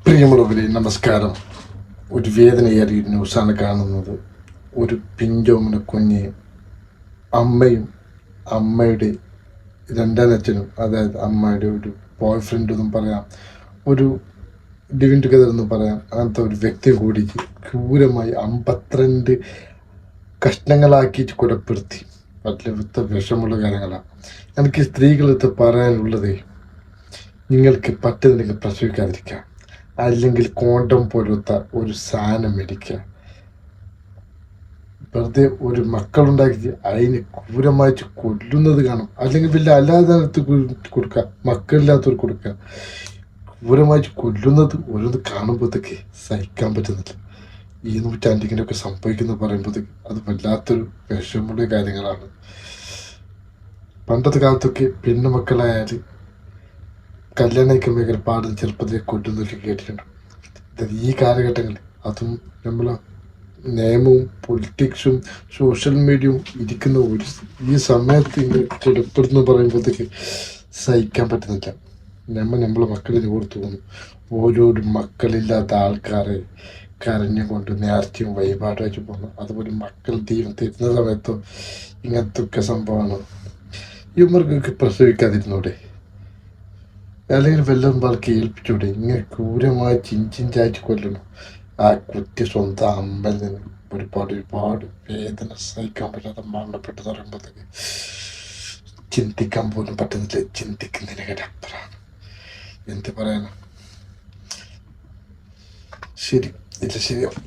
പ്രിയമുള്ളവരെ നമസ്കാരം. ഒരു വേദനയേറിയ ന്യൂസാണ് കാണുന്നത്. ഒരു പിഞ്ചോമന കുഞ്ഞ് അമ്മയും അമ്മയുടെ രണ്ടാനച്ഛനും, അതായത് അമ്മയുടെ ഒരു ബോയ് ഫ്രണ്ട് എന്നും പറയാം, ഒരു ലിവിങ് ടുഗദർ എന്ന് പറയാം, അങ്ങനത്തെ ഒരു വ്യക്തി കൂടി ക്രൂരമായി 52 കഷ്ണങ്ങളാക്കിയിട്ട് കൊലപ്പെടുത്തി. അതിലത്തെ വിഷമുള്ള കാര്യങ്ങളാണ്. എനിക്ക് സ്ത്രീകളെടുത്ത് പറയാനുള്ളത്, നിങ്ങൾക്ക് പറ്റുന്നുണ്ടെങ്കിൽ പ്രസവിക്കാതിരിക്കാം, അല്ലെങ്കിൽ കോണ്ടം പോലത്തെ ഒരു സാധനം മേടിക്കുക. വെറുതെ ഒരു മക്കളുണ്ടാക്കി അതിന് ക്രൂരമായിട്ട് കൊല്ലുന്നത് കാണും. അല്ലെങ്കിൽ വലിയ അല്ലാതെ കൊടുക്കുക, മക്കളില്ലാത്തവർക്ക് കൊടുക്കുക. ക്രൂരമായിട്ട് കൊല്ലുന്നത് ഓരോന്ന് കാണുമ്പോഴത്തേക്ക് സഹിക്കാൻ പറ്റുന്നില്ല. ഈ നൂറ്റാണ്ടിങ്ങനെയൊക്കെ സംഭവിക്കുന്ന പറയുമ്പോഴത്തേക്ക് അത് വല്ലാത്തൊരു വിഷമുള്ള കാര്യങ്ങളാണ്. പണ്ടത്തെ കാലത്തൊക്കെ പെണ്ണുമക്കളായാൽ കല്യാണമൊക്കെ മേഖല പാടുന്ന ചെറുപ്പത്തിൽ കൊല്ലുന്നതൊക്കെ കേട്ടിട്ടുണ്ട്. ഈ കാലഘട്ടങ്ങളിൽ അതും നമ്മളെ നിയമവും പൊളിറ്റിക്സും സോഷ്യൽ മീഡിയയും ഇരിക്കുന്ന ഈ സമയത്ത് ഇങ്ങനെ കൊലപ്പെടുന്നു പറയുമ്പോഴത്തേക്ക് സഹിക്കാൻ പറ്റുന്നില്ല. നമ്മളെ മക്കളിന് ഓർത്തു പോകുന്നു. ഓരോരോ മക്കളില്ലാത്ത ആൾക്കാരെ കരഞ്ഞുകൊണ്ട് നേർച്ചയും വഴിപാടായിട്ട് പോകുന്നു. അതുപോലെ മക്കൾ ദൈവം തരുന്ന സമയത്തോ ഇങ്ങനത്തെ ഒക്കെ സംഭവമാണ്. ഇവർക്കൊക്കെ പ്രസവിക്കാതിരുന്നൂടെ, അല്ലെങ്കിൽ വല്ലതും പാർക്ക് ഏൽപ്പിച്ചൂടെ? ഇങ്ങനെ ക്രൂരമായി ചിഞ്ചായിട്ട് കൊല്ലണം. ആ കുട്ടി സ്വന്തം അമ്മയിൽ നിന്ന് ഒരുപാട് വേദന സഹിക്കാൻ പറ്റാതെ മരണപ്പെട്ടു പറയുമ്പോഴത്തേക്ക് ചിന്തിക്കാൻ പോലും പറ്റുന്നില്ല. ചിന്തിക്കുന്നതിനപ്പുറമാണ്. എന്ത് പറയാനാ? ശരി, ഇത് ശരിയാവും.